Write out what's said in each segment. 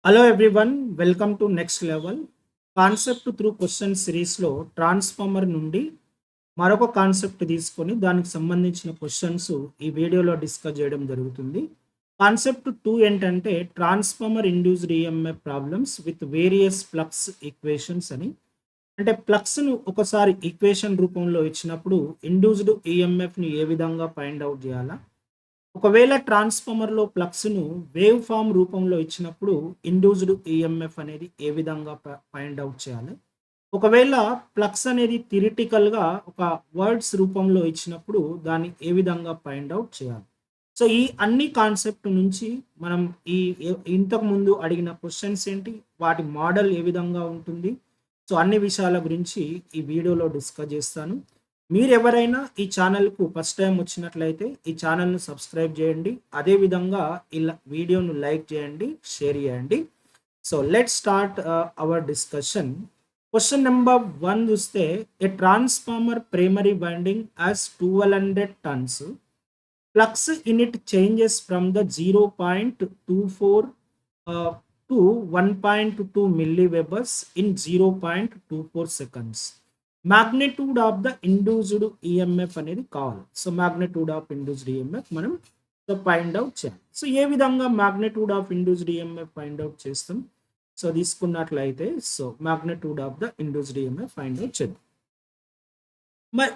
Hello everyone, welcome to next level concept through question సిరీస్లో transformer నుండి మరొక concept తీసుకొని దానికి సంబంధించిన క్వశ్చన్స్ ఈ వీడియోలో డిస్కస్ చేయడం జరుగుతుంది. కాన్సెప్ట్ 2 ఏంటంటే transformer induced EMF problems with various flux equations అని. అంటే ఫ్లక్స్ను ఒకసారి ఈక్వేషన్ రూపంలో ఇచ్చినప్పుడు ఇండ్యూస్డ్ ఈఎంఎఫ్ని ఏ విధంగా ఫైండ్ అవుట్ చేయాలా, ఒకవేళ ట్రాన్స్ఫార్మర్లో ఫ్లక్స్‌ను వేవ్ ఫార్మ్ రూపంలో ఇచ్చినప్పుడు ఇండ్యూస్డ్ ఈఎంఎఫ్ అనేది ఏ విధంగా ఫైండ్ ఔట్ చేయాలి. ఒకవేళ ఫ్లక్స్ అనేది థియరిటికల్‌గా ఒక వర్డ్స్ రూపంలో ఇచ్చినప్పుడు దాన్ని ఏ విధంగా ఫైండ్ ఔట్ చేయాలి. సో, ఈ అన్ని కాన్సెప్ట్ నుంచి మనం ఈ ఇంతకుముందు అడిగిన క్వెషన్స్ ఏంటి, వాటి మోడల్ ఏ విధంగా ఉంటుంది, సో, అన్ని విషయాల గురించి ఈ వీడియోలో డిస్కస్ చేస్తాను. మీరెవరైనా ఈ ఛానల్‌కు ఫస్ట్ టైం వచ్చినట్లయితే ఈ ఛానల్‌ను సబ్స్క్రైబ్ చేయండి. అదేవిధంగా ఇలా వీడియోను లైక్ చేయండి, షేర్ చేయండి. So let's start our discussion. Question number 1 చూస్తే a transformer primary winding as 1200 turns. Flux in it changes from the 0.24 to 1.2 milliwebers in 0.24 seconds. Magnitude of the induced EMF అనేది కావాలి. So magnitude of induced EMF మనం so find out చేయాలి. So ఏ విధంగా magnitude of induced EMF find out చేస్తాం? So తీసుకున్నట్లయితే so magnitude of the induced EMF find out చేద్దాం. మరి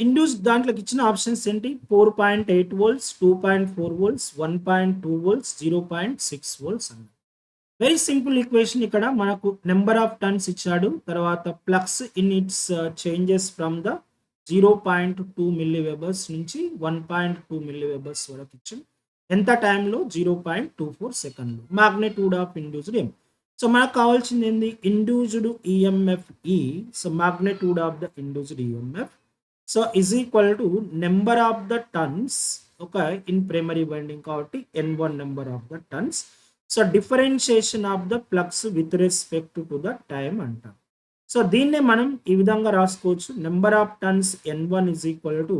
ఇండ్యూస్ దాంట్లోకి ఇచ్చిన ఆప్షన్స్ ఏంటి? 4.8 వోల్ట్స్, 2.4 వోల్ట్స్, 1.2 వోల్ట్స్, 0.6 వోల్ట్స్ అన్నారు. Very simple equation. ఇక్కడ మనకు నెంబర్ ఆఫ్ టర్న్స్ ఇచ్చాడు, తర్వాత flux in it's changes from the 0.2 milli webers నుంచి 1.2 మిల్లీ వెబర్స్ వరకు ఇచ్చాడు. ఎంత టైంలో? 0.24 సెకండ్లు. Magnitude of induced EMF. So మనకు కావాల్సింది ఏంది? ఇండ్యూస్డ్ ఈఎంఎఫ్ ఈ. So magnitude of the induced EMF so is equal to number of the turns. ఒక ఇన్ ప్రైమరీ వైండింగ్ కాబట్టి N1 number of the turns. So differentiation of the flux with respect to the time అంటాం. So దీన్నే మనం ఈ విధంగా రాసుకోవచ్చు. Number of turns N1 is equal to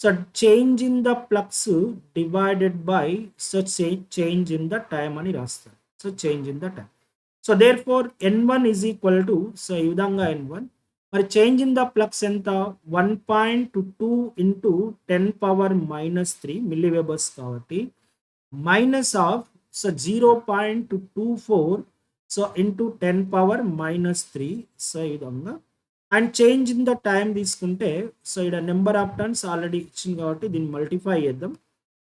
so change in the flux divided by so change in the time అని రాస్తారు. So change in the time. So therefore N1 is equal to so ఈ విధంగా N1. మరి change in the flux ఎంత? 1.2 into 10⁻³ milli webers కాబట్టి minus of so 0.24 so into 10⁻³ so ఈ విధంగా. And change in the time తీసుకుంటే so ఇక్కడ number of turns already ఇచ్చింది కాబట్టి దీన్ని మల్టిఫై చేద్దాం.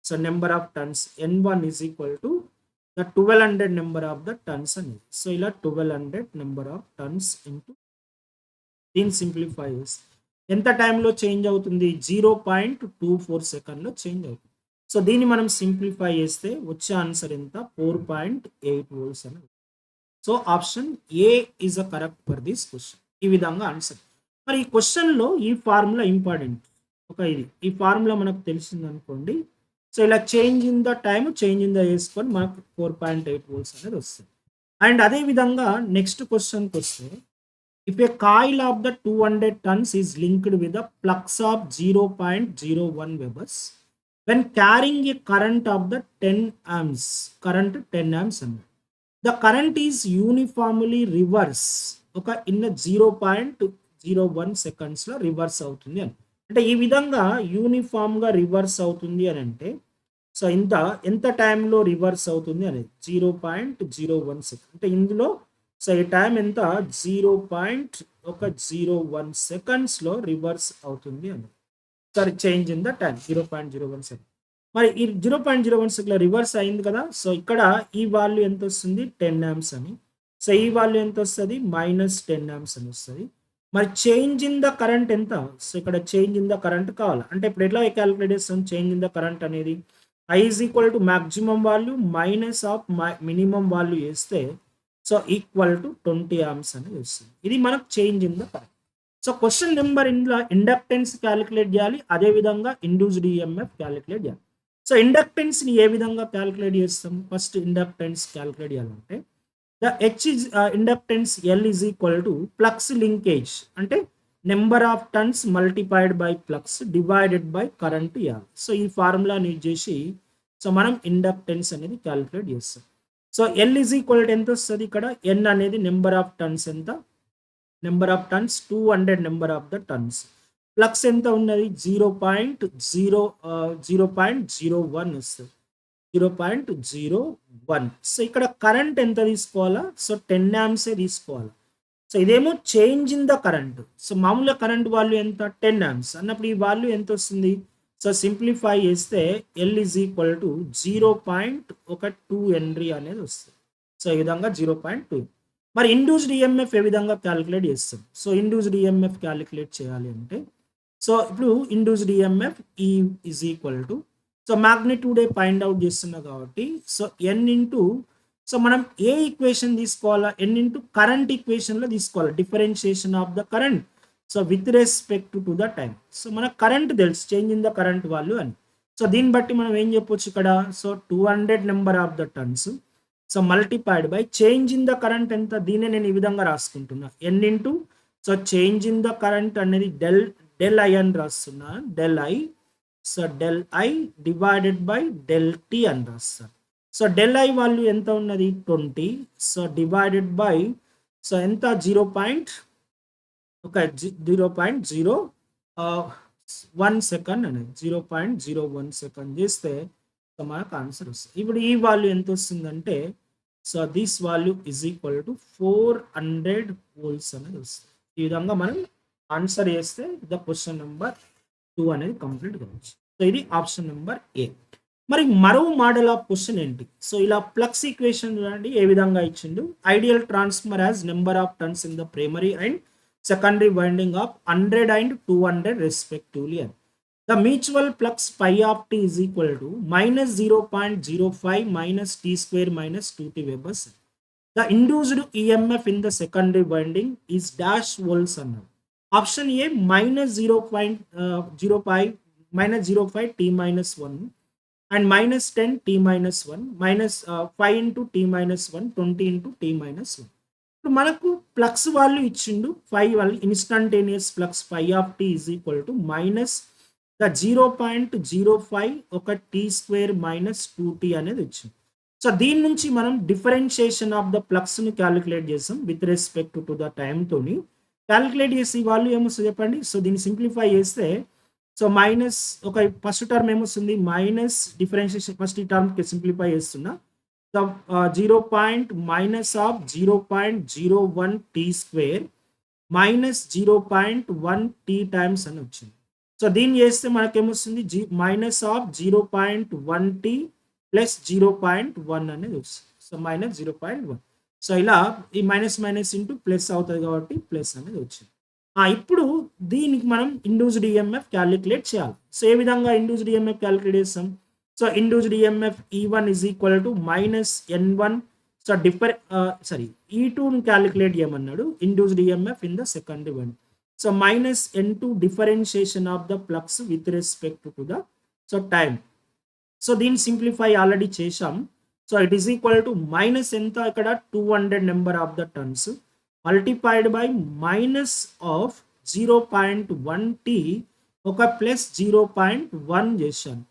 So number of turns N1 is equal to the 1200 number of the turns అనేది. సో ఇలా 1200 నెంబర్ ఆఫ్ టర్న్స్ ఇంటూ దీన్ని సింప్లిఫై చేస్తే ఎంత టైంలో చేంజ్ అవుతుంది? 0.24 సెకండ్లో చేంజ్ అవుతుంది. సో దీన్ని మనం సింప్లిఫై చేస్తే వచ్చే ఆన్సర్ ఎంత? 4.8 వోల్ట్స్ అని. So option A is a correct for this question. ఈ విధంగా ఆన్సర్. మరి ఈ క్వశ్చన్లో ఈ ఫార్ములా ఇంపార్టెంట్. ఈ ఫార్ములా మనకు తెలిసింది అనుకోండి. సో ఇలా change in the time, change in the వేసుకొని మనకు 4.8 వోల్ట్స్ అనేది వస్తుంది. అండ్ అదే విధంగా నెక్స్ట్ క్వశ్చన్కి వస్తే, if A coil of the 200 tons is linked with the flux of 0.01 webers when carrying a current of the 10 amps, current 10 amps and the current is uniformly reverse ఒక in 0.01 seconds లో reverse అవుతుంది అని. అంటే ఈ విధంగా uniform గా reverse అవుతుంది అని అంటే సో ఎంత టైంలో రివర్స్ అవుతుంది అనేది 0.01 సెకండ్. అంటే ఇందులో సో ఈ టైం ఎంత? 0.01 సెకండ్స్ లో రివర్స్ అవుతుంది అని. Sorry, change in the time 0.01 second. మరి ఈ 0.01 సెకండ్ రివర్స్ అయింది కదా. సో ఇక్కడ ఈ వాల్యూ ఎంత వస్తుంది? 10 amps అని. సో ఈ వాల్యూ ఎంత వస్తుంది? -10 amps అని వస్తుంది. మరి చేంజ్ ఇన్ ద కరెంట్ ఎంత? సో ఇక్కడ చేంజ్ ఇన్ ద కరెంట్ కావాలి. అంటే ఇప్పుడు ఎట్లా క్యాలిక్యులేట్ చేస్తాం చేంజ్ ఇన్ ద కరెంట్ అనేది? I is equal to maximum value minus of minimum value వేస్తే సో ఈక్వల్ టు 20 amps అనేది వస్తుంది. ఇది మనకు change in the current. So question number ఇందులో ఇండక్టెన్స్ క్యాలిక్యులేట్ చేయాలి, అదేవిధంగా ఇండ్యూస్డ్ ఈఎంఎఫ్ క్యాలిక్యులేట్ చేయాలి. సో ఇండక్టెన్స్ని ఏ విధంగా క్యాలిక్యులేట్ చేస్తాం? ఫస్ట్ ఇండక్టెన్స్ క్యాలిక్యులేట్ చేయాలంటే the H is inductance L is equal to flux linkage అంటే number of turns multiplied by flux divided by current ఇవ్వాలి. సో ఈ ఫార్ములాని యూజ్ చేసి సో మనం ఇండక్టెన్స్ అనేది క్యాలిక్యులేట్ చేస్తాం. So L is equal to ఎంత వస్తుంది ఇక్కడ ఎన్ అనేది నెంబర్ ఆఫ్ టన్స్ ఎంత number of turns 200 number of the turns flux ఎంత ఉన్నది 0.01 వస్తుంది 0.01. సో ఇక్కడ కరెంట్ ఎంత తీసుకోవాలా సో 10 ఆంప్సే తీసుకోవాలి. సో ఇదేమో change in the current. So మామూలుగా కరెంట్ వాల్యూ ఎంత 10 ఆంప్స్ అన్నప్పుడు ఈ వాల్యూ ఎంత వస్తుంది సో సింప్లిఫై చేస్తే L is equal to 0.2 henry అనేది వస్తుంది. సో ఈ విధంగా 0.2. మరి ఇండ్యూస్డ్ ఈఎంఎఫ్ ఏ విధంగా క్యాలిక్యులేట్ చేస్తాం. సో ఇండ్యూస్డ్ ఈఎంఎఫ్ క్యాలిక్యులేట్ చేయాలి అంటే సో ఇప్పుడు induced EMF E is equal to so మ్యాగ్నిట్యూడే ఫైండ్ అవుట్ చేస్తున్నా కాబట్టి సో ఎన్ ఇంటూ సో మనం ఏ ఈక్వేషన్ తీసుకోవాలా ఎన్ ఇంటూ కరెంట్ ఈక్వేషన్లో తీసుకోవాలి differentiation of the current so with respect to the time. So మన కరెంట్ తెలుసు change in the current value అని. సో దీన్ని బట్టి మనం ఏం చెప్పొచ్చు ఇక్కడ so 200 number of the turns so multiplied by change in the current ఎంత దీన్ని నేను ఈ విధంగా రాసుకుంటున్నా N into so change in the current అనేది డెల్ ఐ అని రాస్తున్నా del I so del I divided by del tea అని రాస్తాను. సో డెల్ ఐ వాల్యూ ఎంత ఉన్నది 20 సో డివైడెడ్ బై సో ఎంత 0.01 సెకండ్ అనేది 0.01 సెకండ్ చేస్తే సో మనకు ఆన్సర్ వస్తుంది. ఇప్పుడు ఈ వాల్యూ ఎంత వస్తుందంటే so this value is equal to 400 volts అనేది వస్తుంది. ఈ విధంగా మనం ఆన్సర్ చేస్తే ద క్వశ్చన్ నెంబర్ 2 అనేది కంప్లీట్ కావచ్చు. సో ఇది ఆప్షన్ నెంబర్ ఏ. మరి మరో మోడల్ ఆఫ్ క్వశ్చన్ ఏంటి సో ఇలా ఫ్లక్స్ ఈక్వేషన్ చూడండి ఏ విధంగా ఇచ్చిండు ideal transformer as number of turns in the primary and secondary winding of 100 and 200 respectively. The mutual flux pi of t is equal to minus 0.05 minus t square minus 2t Webers. The induced EMF in the secondary winding is dash volts అన్నారు. Option A minus 0.05 minus 0.5 t minus 1 and minus 10 t minus 1 minus 5 into t minus 1 20 into t minus 1. ఇప్పుడు మనకు flux value ఇచ్చిండు 5 value instantaneous flux phi of T is equal to minus the 0.05 ఒక tea square minus 2t అనేది వచ్చింది. So దీని నుంచి మనం differentiation of the ఫ్లక్స్ని క్యాలిక్యులేట్ చేసాం విత్ రెస్పెక్ట్ టు ద టైంతోని క్యాలిక్యులేట్ చేసి వాల్యూ ఏమొస్తుంది చెప్పండి. సో దీన్ని సింప్లిఫై చేస్తే సో మైనస్ ఒక ఫస్ట్ టర్మ్ ఏమొస్తుంది మైనస్ డిఫరెన్షియేషన్ ఫస్ట్ ఈ టర్మ్కి సింప్లిఫై చేస్తున్నా the 0. minus of 0.01 t square minus 0.1 t times అని వచ్చింది. సో దీన్ని చేస్తే మనకేమొస్తుంది మైనస్ ఆఫ్ 0.1 t ప్లస్ 0.1 అనేది వస్తుంది. So minus 0.1. సో ఇలా ఈ మైనస్ మైనస్ ఇంటూ ప్లస్ అవుతుంది కాబట్టి ప్లస్ అనేది వచ్చింది. ఇప్పుడు దీనికి మనం ఇండ్యూస్డ్ ఈఎంఎఫ్ క్యాలిక్యులేట్ చేయాలి. సో ఏ విధంగా ఇండ్యూస్డ్ ఈఎంఎఫ్ క్యాలిక్యులేట్ చేస్తాం. So induced EMF E1 is equal to minus N1. So E2 ని calculate చేయమన్నాడు induced EMF in the secondary one. So minus N2 differentiation of the flux with respect to the time. So దీన్ని simplify already చేశాం. So it is equal to minus ఎంత ఇక్కడ 200 number of the tons multiplied by minus of 0.1 t ఒక plus 0.1 చేశాను.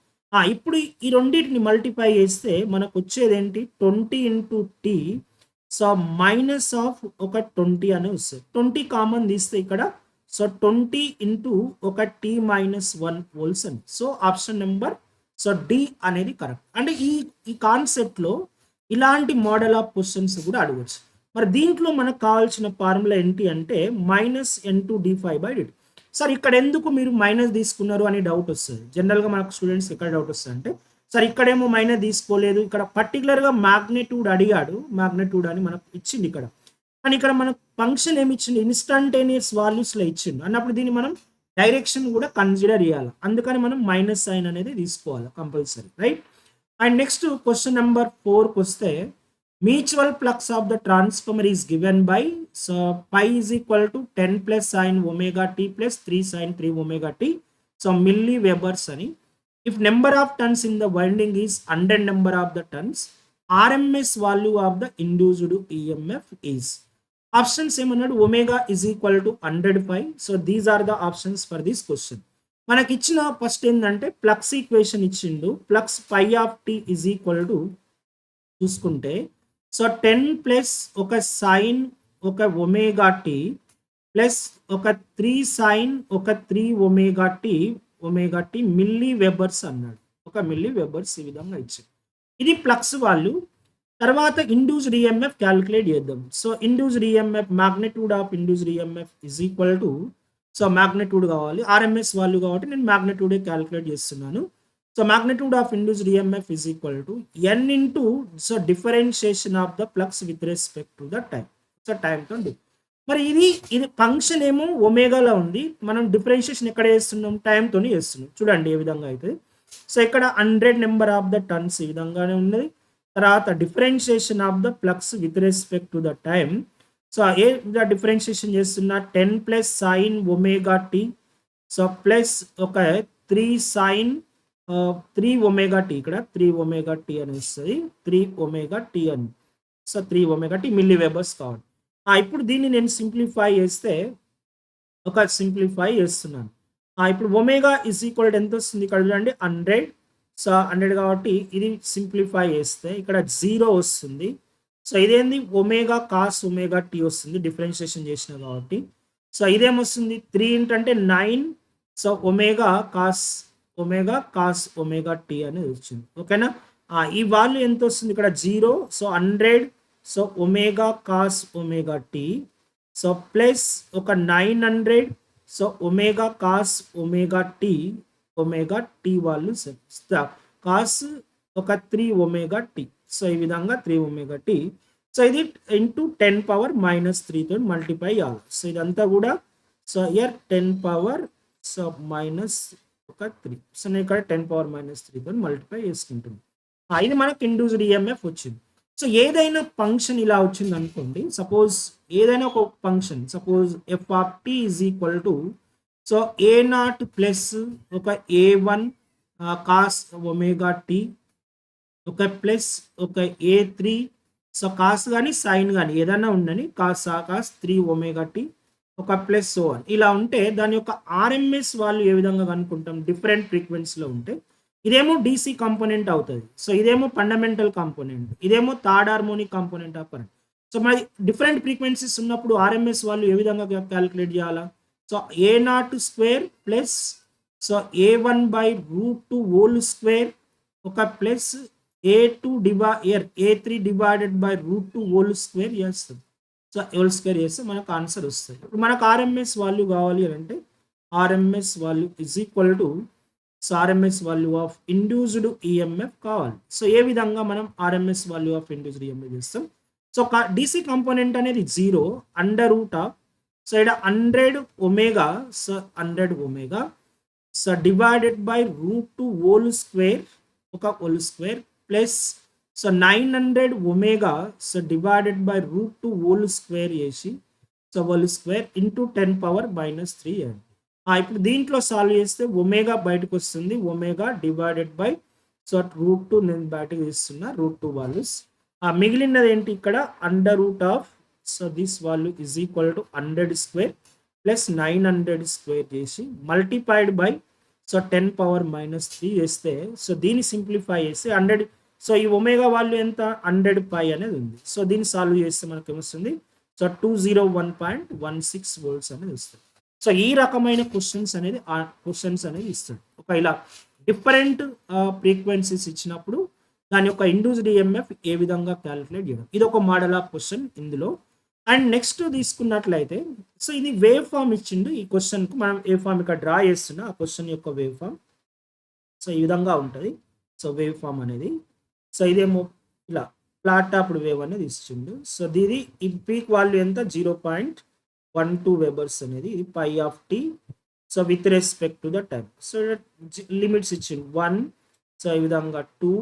ఇప్పుడు ఈ రెండింటిని multiply చేస్తే మనకు వచ్చేది ఏంటి 20 into t so minus of ఒక 20 అని వస్తుంది. 20 కామన్ తీస్తే ఇక్కడ సో 20 into ఒక t minus 1 వోల్ట్స్ అని. So option number so D అనేది కరెక్ట్. అంటే ఈ కాన్సెప్ట్లో ఇలాంటి మోడల్ ఆఫ్ క్వశ్చన్స్ కూడా అడగవచ్చు. మరి దీంట్లో మనకు కావాల్సిన ఫార్ములా ఏంటి అంటే మైనస్ N2d5/dt. సార్ ఇక్కడ ఎందుకు మీరు మైనస్ తీసుకున్నారు అని డౌట్ వస్తుంది. జనరల్గా మనకు స్టూడెంట్స్ ఎక్కడ డౌట్ వస్తుంది అంటే సార్ ఇక్కడేమో మైనస్ తీసుకోలేదు ఇక్కడ పర్టికులర్గా మ్యాగ్నిట్యూడ్ అడిగాడు మ్యాగ్నిట్యూడ్ అని మనకు ఇచ్చింది ఇక్కడ. కానీ ఇక్కడ మనకు ఫంక్షన్ ఏమి ఇచ్చింది ఇన్స్టంటేనియస్ వాల్యూస్లో ఇచ్చింది అన్నప్పుడు దీన్ని మనం డైరెక్షన్ కూడా కన్సిడర్ చేయాలి. అందుకని మనం మైనస్ సైన్ అనేది తీసుకోవాలి compulsory right. And next question number 4కి వస్తే mutual flux of the transformer is given by so pi is equal to 10 plus sin omega t plus 3 sin 3 omega t so milliwebers ani. If number of turns in the winding is 100 number of the turns RMS value of the induced EMF is options ఏమన్నాడు omega is equal to 105. so these are the options for this question. మనకి ఇచ్చిన first ఏంటంటే flux equation ఇచ్చిండు flux phi of T is equal to చూసుకుంటే so 10 plus ఒక sine ఒక omega T plus ఒక 3 sign ఒక 3 ఒమేగా టీ మిల్లీ వెబర్స్ అన్నాడు. ఒక మిల్లీ వెబర్స్ ఈ విధంగా ఇచ్చాడు. ఇది ఫ్లక్స్ వాల్యూ. తర్వాత ఇండ్యూస్డ్ ఈఎంఎఫ్ క్యాలిక్యులేట్ చేద్దాం. So induced EMF magnitude of induced EMF is equal to so magnitude కావాలి, ఆర్ఎంఎస్ వాల్యూ కాబట్టి నేను మాగ్నిట్యూడే క్యాలిక్యులేట్ చేస్తున్నాను. So magnitude of induced EMF is equal to N into so differentiation of the flux with respect to the time. So టైంతో మరి ఇది function ఏమో ఒమేగాలో ఉంది, మనం డిఫరెన్షియేషన్ ఎక్కడ చేస్తున్నాం, టైంతో చేస్తున్నాం. చూడండి ఏ విధంగా అయితే. సో ఇక్కడ 100 నెంబర్ ఆఫ్ ద టర్న్స్ ఈ విధంగానే ఉన్నది. తర్వాత differentiation of the flux with respect to the time. So ఏ డిఫరెన్షియేషన్ చేస్తున్నా 10 plus sine omega T so plus ఒక 3 సైన్ 3 ఒమేగా టీ, ఇక్కడ 3 ఒమేగా టీ అని వస్తుంది, 3 ఒమేగా టీ అని. So 3 omega T milli webers కావాలి. ఇప్పుడు దీన్ని నేను సింప్లిఫై చేస్తే సింప్లిఫై చేస్తున్నాను. ఇప్పుడు ఒమేగా ఇస్ ఈక్వల్ ఎంత వస్తుంది ఇక్కడ చూడండి 100. సో 100 కాబట్టి ఇది సింప్లిఫై చేస్తే ఇక్కడ 0 వస్తుంది. సో ఇదేంది ఒమేగా కాస్ ఒమేగా టీ వస్తుంది డిఫరెన్షియేషన్ చేసిన కాబట్టి. సో ఇదేమొస్తుంది 3 అంటే 9. So omega cos omega T అనేది వచ్చింది. ఓకేనా. ఈ వాల్యూ ఎంత వస్తుంది ఇక్కడ 0. So 100 so omega cos omega T so plus ఒక 900 so omega cos omega T వాళ్ళు కాస్ ఒక 3 ఒమేగా టీ. సో ఈ విధంగా 3 ఒమేగా టీ. సో ఇది ఇంటూ 10 పవర్ మైనస్ 3 తో మల్టిప్లై అవ్వాలి. సో ఇదంతా కూడా so year 10 power so minus ఒక 3. సో నేను ఇక్కడ 10 పవర్ మైనస్ 3 తో మల్టిప్లై చేసుకుంటుంది. ఇది మనకు ఇండ్యూస్డ్ ఈఎంఎఫ్ వచ్చింది. సో ఏదైనా ఫంక్షన్ ఇలా వచ్చింది అనుకోండి, సపోజ్ ఏదైనా ఒక function suppose F of T is equal to so A0 plus ఒక A1 కాస్ ఒమేగా టీ ఒక ప్లస్ ఒక A3 సో కాస్ కానీ సైన్ కానీ ఏదైనా ఉండని కాస్ 3 ఒమేగా టీ ఒక ప్లస్ సో అని ఇలా ఉంటే దాని యొక్క ఆర్ఎంఎస్ వాల్యూ ఏ విధంగా కనుక్కుంటాం, డిఫరెంట్ ఫ్రీక్వెన్సీలో ఉంటే ఇదేమో డీసీ కాంపోనెంట్ అవుతుంది. సో ఇదేమో ఫండమెంటల్ కాంపోనెంట్, ఇదేమో third harmonic component of current. So మరి డిఫరెంట్ ఫ్రీక్వెన్సీస్ ఉన్నప్పుడు ఆర్ఎంఎస్ వాల్యూ ఏ విధంగా క్యాలిక్యులేట్ చేయాలా. So A0 square plus so A1 by √2 whole square ఒక plus A3 divided by √2 whole square చేస్తుంది. సో హోల్ స్క్వేర్ చేస్తే మనకు ఆన్సర్ వస్తుంది. ఇప్పుడు మనకు ఆర్ఎంఎస్ వాల్యూ కావాలి అంటే RMS value is equal to so RMS value of induced EMF కావాలి. సో ఏ విధంగా మనం RMS value of induced EMF చేస్తాం. సో డీసీ కాంపోనెంట్ అనేది 0 అండర్ రూట్ ఆఫ్ సో ఇక్కడ 100 omega so 100 omega so divided by √2 whole square ఒక whole square plus so 900 omega so divided by √2 whole square చేసి so whole square into 10 power minus 3 అండి. ఇప్పుడు దీంట్లో solve చేస్తే omega బయటకు వస్తుంది, ఒమేగా డివైడెడ్ బై సో √2 నేను బయటకు తీస్తున్నా √2 వాల్యూస్. మిగిలినది ఏంటి ఇక్కడ under root of so this value is equal to 100 square plus 900 square చేసి multiplied by so 10 power minus 3 చేస్తే సో దీన్ని సింప్లిఫై చేస్తే 100 సో ఈ ఒమేగా వాల్యూ ఎంత 100 పై అనేది ఉంది. సో దీన్ని సాల్వ్ చేస్తే మనకు ఏమొస్తుంది సో 201.16 వోల్ట్స్ అనేది వస్తుంది. సో ఈ రకమైన క్వశ్చన్స్ అనేది ఇస్తాడు. ఒక ఇలా డిఫరెంట్ ఫ్రీక్వెన్సీస్ ఇచ్చినప్పుడు దాని యొక్క ఇండ్యూస్డ్ ఈఎంఎఫ్ ఏ విధంగా క్యాలిక్యులేట్ చేయడం, ఇది ఒక మోడల్ ఆఫ్ క్వశ్చన్ ఇందులో. అండ్ నెక్స్ట్ తీసుకున్నట్లయితే సో ఇది వేవ్ ఫామ్ ఇచ్చిండు. ఈ క్వశ్చన్కు మనం వేవ్ ఫామ్ ఇక్కడ డ్రా చేస్తున్నా ఆ క్వశ్చన్ యొక్క వేవ్ ఫామ్ సో ఈ విధంగా ఉంటుంది. సో వేవ్ ఫామ్ అనేది సో ఇదేమో ఇలా ఫ్లాట్ టాప్డ్ వేవ్ అనేది ఇచ్చిండు. సో దీని ఈ పీక్ వాల్యూ ఎంత 0.12 వెబర్స్ అనేది, ఇది phi of T so with respect to the time. So limits ఇచ్చింది 1 సో ఈ విధంగా 2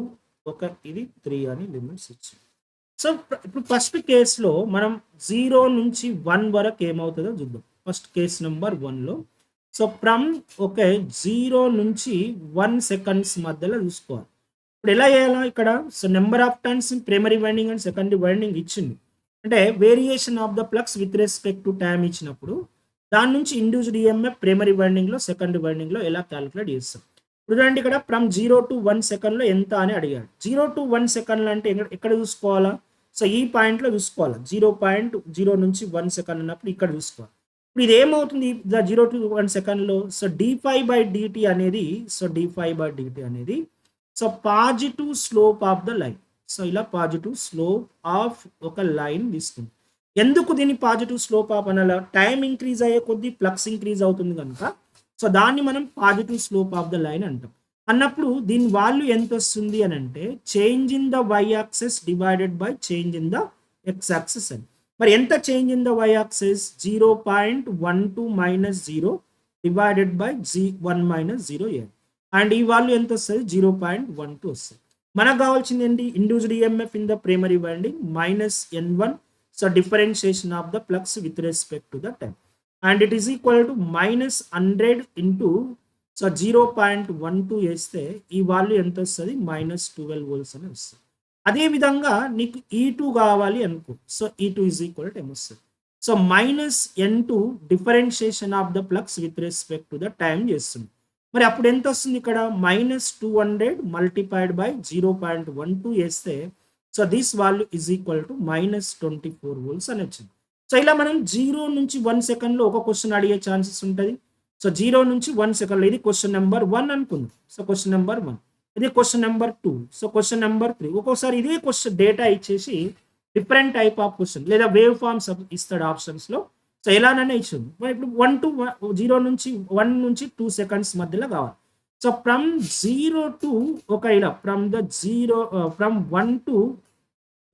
ఒక ఇది 3 అని లిమిట్స్ ఇచ్చింది. సో ఇప్పుడు ఫస్ట్ కేసులో మనం 0 నుంచి 1 వరకు ఏమవుతుందో చూద్దాం. ఫస్ట్ కేస్ నెంబర్ 1లో సో ఫ్రమ్ 0 నుంచి 1 సెకండ్స్ మధ్యలో చూసుకోవాలి. ఇప్పుడు ఎలా చేయాలా ఇక్కడ so number of turns primary winding and secondary winding ఇచ్చింది. అంటే variation of the flux with respect to time ఇచ్చినప్పుడు దాని నుంచి ఇండ్యూస్డ్ ఈఎంఎఫ్ ప్రైమరీ వైండింగ్లో సెకండరీ వైండింగ్లో ఎలా క్యాలిక్యులేట్ చేస్తాం. ఇప్పుడు చూడండి ఇక్కడ ఫ్రమ్ 0 to 1 సెకండ్లో ఎంత అని అడిగాడు. 0 to 1 సెకండ్లో అంటే ఎక్కడ చూసుకోవాలా. సో ఈ పాయింట్లో చూసుకోవాలి. 0.0 నుంచి 1 సెకండ్ అన్నప్పుడు ఇక్కడ చూసుకోవాలి. ఇప్పుడు ఇది ఏమవుతుంది 0 to 1 సెకండ్‌లో సో d∅/dt అనేది so positive slope of the line. So ఇలా పాజిటివ్ స్లోప్ ఆఫ్ ఒక లైన్ తీసుకుంది. ఎందుకు దీన్ని పాజిటివ్ స్లోప్ ఆఫ్ అనాలా? టైం ఇంక్రీజ్ అయ్యే కొద్దీ ఫ్లక్స్ ఇంక్రీజ్ అవుతుంది కనుక సో దాన్ని మనం positive slope of the line అంటాం. అన్నప్పుడు దీని వాల్యూ ఎంత వస్తుంది అని అంటే change in the y axis divided by change in the x axis అని. మరి ఎంత change in the y axis? 0.12 minus 0 divided by 1 minus 0 a and ఈ వాల్యూ ఎంత వస్తుంది? 0.12 వస్తుంది. మనకు కావాల్సింది ఏంటి? Induced EMF in the primary winding minus n1 so differentiation of the flux with respect to the time and it is equal to minus 100 into so 0.12 వేస్తే ఈ value ఎంత వస్తుంది? మైనస్ 12 వోల్ట్స్ అని వస్తుంది. అదేవిధంగా నీకు E2 కావాలి అనుకో, so E2 is equal to వస్తుంది. So minus n2 differentiation of the flux with respect to the time చేస్తుంది. మరి అప్పుడు ఎంత వస్తుంది ఇక్కడ? మైనస్ 200 మల్టిప్లైడ్ బై 0.12 వేస్తే so this value is equal to minus 24 volts అని వచ్చింది. సో ఇలా మనం 0 నుంచి 1 సెకండ్లో ఒక క్వశ్చన్ అడిగే ఛాన్సెస్ ఉంటుంది. సో 0 నుంచి 1 సెకండ్లో ఇది క్వశ్చన్ నెంబర్ 1 అనుకుందాం. సో క్వశ్చన్ నెంబర్ 1, ఇది question number 2, so question number 3. ఒక్కోసారి ఇదే క్వశ్చన్ డేటా ఇచ్చేసి డిఫరెంట్ టైప్ ఆఫ్ క్వశ్చన్ లేదా వేవ్ ఫార్మ్స్ ఇస్తాడు ఆప్షన్స్లో. సో ఎలానైనా ఇచ్చింది. మరి ఇప్పుడు 0 నుంచి 1 నుంచి 2 సెకండ్స్ మధ్యలో కావాలి. సో ఫ్రమ్ 0 టు ఒక ఇలా ఫ్రమ్ 1 టు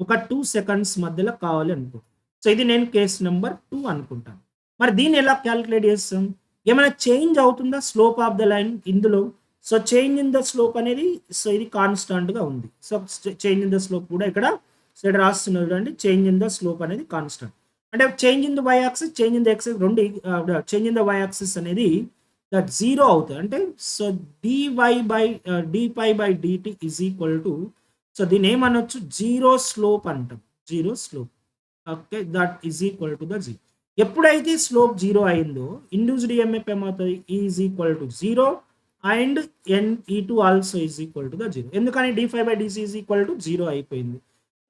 ఒక 2 సెకండ్స్ మధ్యలో కావాలి అనుకో. సో ఇది నేను కేస్ నెంబర్ 2 అనుకుంటాను. మరి దీన్ని ఎలా క్యాలిక్యులేట్ చేస్తాం? ఏమైనా చేంజ్ అవుతుందా స్లోప్ ఆఫ్ ద లైన్ ఇందులో? So change in the slope అనేది సో ఇది కాన్స్టాంట్గా ఉంది. So change in the slope కూడా ఇక్కడ సో ఇక్కడ రాస్తున్నారు చూడండి, చేంజ్ ఇన్ ద స్లోప్ అనేది కాన్స్టాంట్. అంటే change in the y axis, change in the x రెండు change in the y axis అనేది దట్ 0 అవుతుంది. అంటే so dπ/dt is equal to so దీన్ని ఏమనొచ్చు? 0 స్లోప్ అంటాం. 0 slope. Okay, that is equal to the 0. ఎప్పుడైతే slope 0 అయిందో induced EMF ఏమవుతుంది? Is equal to 0 and E2 also is equal to the 0. ఎందుకని dφ/dc is equal to 0 అయిపోయింది.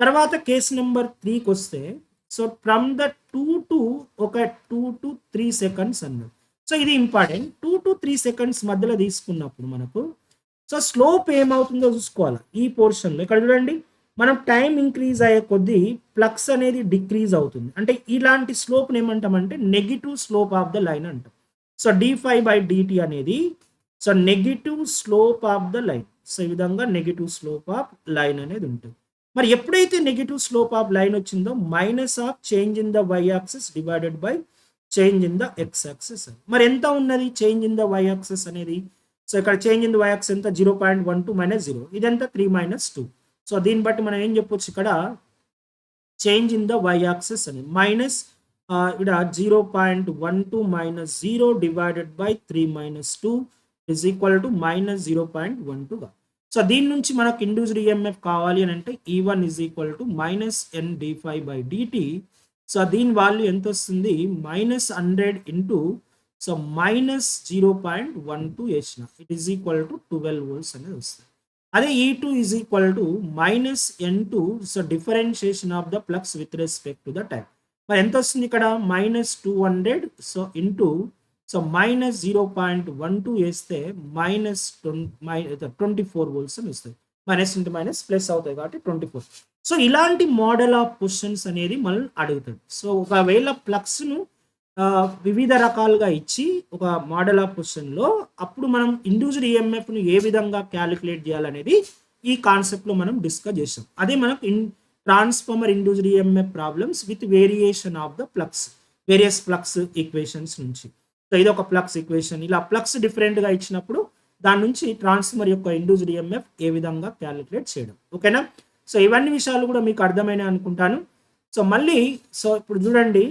తర్వాత case number 3కి వస్తే so from the 2 to 3 seconds అన్నాడు. So ఇది ఇంపార్టెంట్. 2 to 3 సెకండ్స్ మధ్యలో తీసుకున్నప్పుడు మనకు సో స్లోప్ ఏమవుతుందో చూసుకోవాలి. ఈ పోర్షన్లో ఇక్కడ చూడండి, మనం టైం ఇంక్రీజ్ అయ్యే కొద్దీ ఫ్లక్స్ అనేది డిక్రీజ్ అవుతుంది. అంటే ఇలాంటి స్లోప్ని ఏమంటామంటే negative slope of the line అంటాం. సో dφ/dt అనేది so negative slope of the line. So ఈ విధంగా నెగిటివ్ స్లోప్ ఆఫ్ లైన్ అనేది ఉంటుంది. మరి ఎప్పుడైతే నెగిటివ్ స్లోప్ ఆఫ్ లైన్ వచ్చిందో minus of change in the y axis divided by change in the x axis. మరి ఎంత ఉన్నది change in the y axis అనేది? సో ఇక్కడ change in the y axis ఎంత? 0.12 మైనస్ 0, ఇదంతా 3 మైనస్ 2. సో దీన్ని బట్టి మనం ఏం చెప్పొచ్చు? ఇక్కడ change in the y axis అని మైనస్ ఇక్కడ 0.12 minus 0 divided by 3 minus 2 is equal to minus 0.12గా. సో దీని నుంచి మనకు ఇండ్యూస్డ్ ఈఎంఎఫ్ కావాలి అని అంటే E1 is equal to minus n dφ/dt. So దీని వాల్యూ ఎంత వస్తుంది? మైనస్ 100 ఇంటూ సో మైనస్ 0.12 వేసిన it is equal to 12 volts అనేది వస్తుంది. అదే E2 is equal to minus n2 so differentiation of the flux with respect to the time. మరి ఎంత వస్తుంది ఇక్కడ? Minus 200 so into so minus 0.12 వేస్తే మైనస్ 24 వోల్ట్స్ అని వస్తుంది. మైనస్ ఇంటూ మైనస్ ప్లస్ అవుతాయి కాబట్టి 24. సో ఇలాంటి మోడల్ ఆఫ్ క్వశ్చన్స్ అనేది మనం అడుగుతాడు. సో ఒకవేళ ఫ్లక్స్ను వివిధ రకాలుగా ఇచ్చి ఒక మోడల్ ఆఫ్ క్వశ్చన్లో అప్పుడు మనం ఇండ్యూస్డ్ ఈఎంఎఫ్ను ఏ విధంగా క్యాలిక్యులేట్ చేయాలనేది ఈ కాన్సెప్ట్లో మనం డిస్కస్ చేసాం. అదే మనకు transformer induced EMF problems with variation of the flux, various flux equations నుంచి. సో ఇది ఒక ఫ్లక్స్ ఈక్వేషన్. ఇలా ఫ్లక్స్ డిఫరెంట్గా ఇచ్చినప్పుడు దాని నుంచి ట్రాన్స్ఫార్మర్ యొక్క ఇండ్యూస్డ్ ఈఎంఎఫ్ ఏ విధంగా క్యాలిక్యులేట్ చేయడం. ఓకేనా? సో ఇవన్నీ విషయాలు కూడా మీకు అర్థమైనా అనుకుంటాను. సో మళ్ళీ సో ఇప్పుడు చూడండి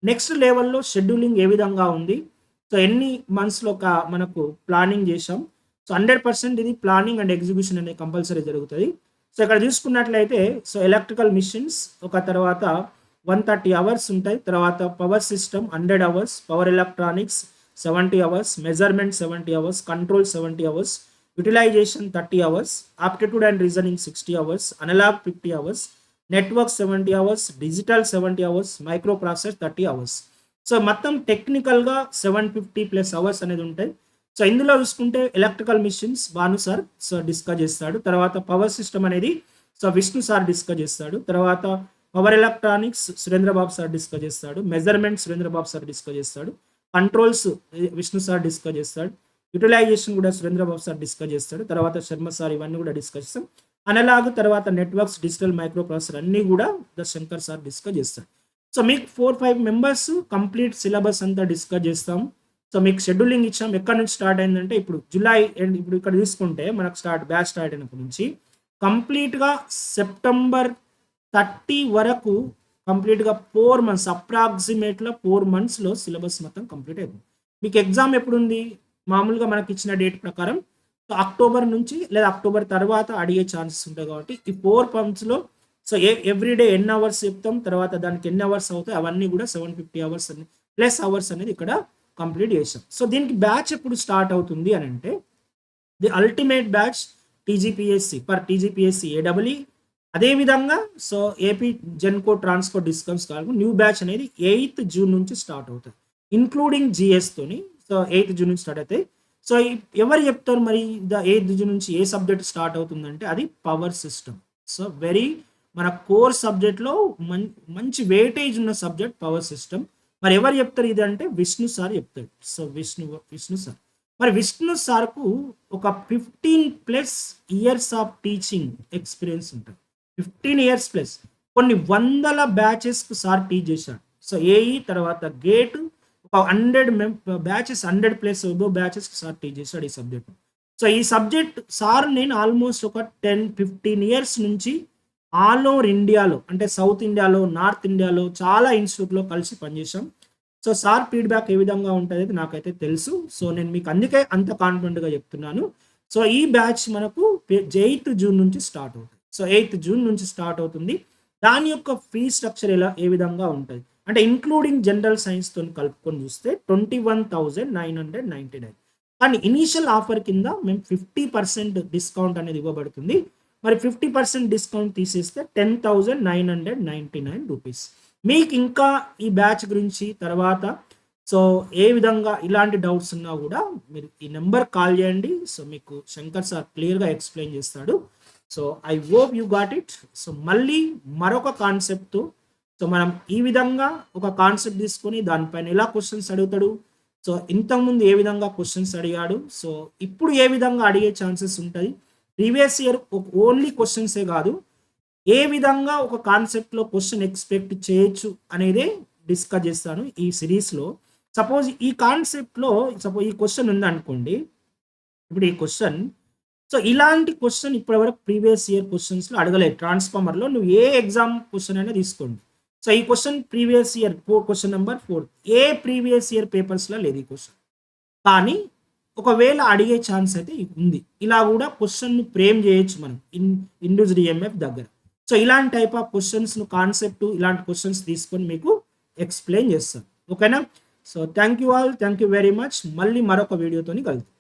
నెక్స్ట్ లెవెల్లో షెడ్యూలింగ్ ఏ విధంగా ఉంది. సో ఎన్ని మంత్స్లో మనకు ప్లానింగ్ చేసాం. సో 100% ఇది ప్లానింగ్ అండ్ ఎగ్జిక్యూషన్ అనేది కంపల్సరీ జరుగుతుంది. సో ఇక్కడ చూసుకున్నట్లయితే సో ఎలక్ట్రికల్ మిషన్స్ ఒక తర్వాత 130 అవర్స్ ఉంటాయి. తర్వాత power system 100 hours, power electronics 70 hours, measurement 70 hours, control 70 hours, utilization 30 hours, aptitude and reasoning 60 hours, analog 50 hours, network 70 hours, digital 70 hours, microprocessor 30 hours. So మొత్తం టెక్నికల్‌గా 750+ hours అనేది ఉంటాయి. So ఇందులో చూసుకుంటే electrical machines Bhanu sir discuss చేస్తాడు. తర్వాత power system అనేది Vishnu sir discuss చేస్తాడు. తర్వాత పవర్ ఎలక్ట్రానిక్స్ సురేంద్ర బాబు సార్ డిస్కస్ చేస్తాడు. మెజర్మెంట్ సురేంద్ర బాబు సార్ డిస్కస్ చేస్తాడు. కంట్రోల్స్ విష్ణు సార్ డిస్కస్ చేస్తాడు. యూటిలైజేషన్ కూడా సురేంద్ర బాబు సార్ డిస్కస్ చేస్తాడు. తర్వాత శర్మ సార్ ఇవన్నీ కూడా డిస్కస్ చేస్తాం. అనలాగ్ తర్వాత నెట్వర్క్స్, డిజిటల్, మైక్రో ప్రాసెసర్ అన్నీ కూడా శంకర్ సార్ డిస్కస్ చేస్తాడు. సో మీకు 4-5 మెంబర్స్ కంప్లీట్ సిలబస్ అంతా డిస్కస్ చేస్తాం. సో మీకు షెడ్యూలింగ్ ఇచ్చాం. ఎక్కడి నుంచి స్టార్ట్ అయిందంటే ఇప్పుడు జూలై అండ్ ఇప్పుడు ఇక్కడ తీసుకుంటే మనకు బ్యాచ్ స్టార్ట్ అయినప్పటి నుంచి కంప్లీట్గా సెప్టెంబర్ 30 వరకు కంప్లీట్గా 4 మంత్స్, అప్రాక్సిమేట్గా 4 మంత్స్లో సిలబస్ మొత్తం కంప్లీట్ అవుతుంది. మీకు ఎగ్జామ్ ఎప్పుడు ఉంది? మామూలుగా మనకి ఇచ్చిన డేట్ ప్రకారం అక్టోబర్ నుంచి లేదా అక్టోబర్ తర్వాత అడిగే ఛాన్సెస్ ఉంటాయి. కాబట్టి ఈ 4 మంత్స్లో ఎవ్రీడే ఎన్ని అవర్స్ చెప్తాం, తర్వాత దానికి ఎన్ని అవర్స్ అవుతాయి అవన్నీ కూడా 750 అవర్స్ ప్లస్ అవర్స్ అనేది ఇక్కడ కంప్లీట్ చేసాం. సో దీనికి బ్యాచ్ ఎప్పుడు స్టార్ట్ అవుతుంది అని అంటే ది అల్టిమేట్ బ్యాచ్ టీజీపీఎస్సీ ఏడబ్ల్యూ, అదేవిధంగా ఏపీ జెన్కో ట్రాన్స్పోర్ట్ డిస్కమ్స్ కాదు న్యూ బ్యాచ్ అనేది 8th జూన్ నుంచి స్టార్ట్ అవుతుంది, ఇంక్లూడింగ్ జిఎస్తోని. 8th జూన్ నుంచి స్టార్ట్ అవుతాయి. ఎవరు చెప్తారు మరి 8th జూన్ నుంచి ఏ సబ్జెక్ట్ స్టార్ట్ అవుతుందంటే అది పవర్ సిస్టమ్. మన కోర్ సబ్జెక్ట్లో మంచి వెయిటేజ్ ఉన్న సబ్జెక్ట్ పవర్ సిస్టమ్. మరి ఎవరు చెప్తారు ఇది అంటే విష్ణు సార్ చెప్తాడు. విష్ణు సార్, మరి విష్ణు సార్కు ఒక 15+ ఇయర్స్ ఆఫ్ టీచింగ్ ఎక్స్పీరియన్స్ ఉంటుంది. 15 ఇయర్స్ ప్లస్ కొన్ని వందల బ్యాచెస్కు సార్ టీచ్ చేశాడు. ఏఈ తర్వాత గేట్ ఒక 100 బ్యాచెస్ 100+ బ్యాచెస్కి సార్ టీచ్ చేశాడు ఈ సబ్జెక్ట్. ఈ సబ్జెక్ట్ సార్ నేను ఆల్మోస్ట్ ఒక 10-15 ఇయర్స్ నుంచి ఆల్ ఓవర్ ఇండియాలో అంటే సౌత్ ఇండియాలో, నార్త్ ఇండియాలో చాలా ఇన్స్టిట్యూట్లో కలిసి పనిచేసాం. సార్ ఫీడ్బ్యాక్ ఏ విధంగా ఉంటుంది నాకైతే తెలుసు. నేను మీకు అందుకే అంత కాన్ఫిడెంట్గా చెప్తున్నాను. ఈ బ్యాచ్ మనకు 8th జూన్ నుంచి స్టార్ట్ అవుతుంది. 8th జూన్ నుంచి స్టార్ట్ అవుతుంది. దాని యొక్క ఫీ స్ట్రక్చర్ ఏ విధంగా ఉంటుంది అంటే ఇంక్లూడింగ్ జనరల్ సైన్స్తో కలుపుకొని చూస్తే 21,999. కానీ ఇనీషియల్ ఆఫర్ కింద మేము 50% డిస్కౌంట్ అనేది ఇవ్వబడుతుంది. మరి 50% డిస్కౌంట్ తీసేస్తే 10,999 రూపీస్. మీకు ఇంకా ఈ బ్యాచ్ గురించి తర్వాత ఏ విధంగా ఇలాంటి డౌట్స్ ఉన్నా కూడా మీరు ఈ నెంబర్ కాల్ చేయండి. మీకు శంకర్ సార్ క్లియర్గా ఎక్స్ప్లెయిన్ చేస్తాడు. I hope you got it. మళ్ళీ మరొక కాన్సెప్ట్తో మనం ఈ విధంగా ఒక కాన్సెప్ట్ తీసుకొని దానిపైన ఎలా క్వశ్చన్స్ అడుగుతాడు, ఇంతకుముందు ఏ విధంగా క్వశ్చన్స్ అడిగాడు, ఇప్పుడు ఏ విధంగా అడిగే ఛాన్సెస్ ఉంటుంది, ప్రీవియస్ ఇయర్ ఓన్లీ క్వశ్చన్సే కాదు ఏ విధంగా ఒక కాన్సెప్ట్లో క్వశ్చన్ ఎక్స్పెక్ట్ చేయొచ్చు అనేదే డిస్కస్ చేస్తాను ఈ సిరీస్లో. సపోజ్ ఈ కాన్సెప్ట్లో ఈ క్వశ్చన్ ఉందనుకోండి. ఇప్పుడు ఈ క్వశ్చన్ ఇలాంటి క్వశ్చన్ ఇప్పటివరకు ప్రీవియస్ ఇయర్ క్వశ్చన్స్లో అడగలేదు. ట్రాన్స్ఫార్మర్లో నువ్వు ఏ ఎగ్జామ్ క్వశ్చన్ అయినా తీసుకోండి. ఈ question previous year question number 4 ఏ ప్రీవియస్ ఇయర్ పేపర్స్లో లేదు ఈ క్వశ్చన్. కానీ ఒకవేళ అడిగే ఛాన్స్ అయితే ఉంది. ఇలా కూడా క్వశ్చన్ను ఫ్రేమ్ చేయొచ్చు మనం ఇండ్యూస్డ్ ఈఎంఎఫ్ దగ్గర. ఇలాంటి టైప్ ఆఫ్ క్వశ్చన్స్ను కాన్సెప్ట్ ఇలాంటి క్వశ్చన్స్ తీసుకొని మీకు ఎక్స్ప్లెయిన్ చేస్తాను. ఓకేనా? Thank you all, thank you very much. మళ్ళీ మరొక వీడియోతోని కలుద్దాం.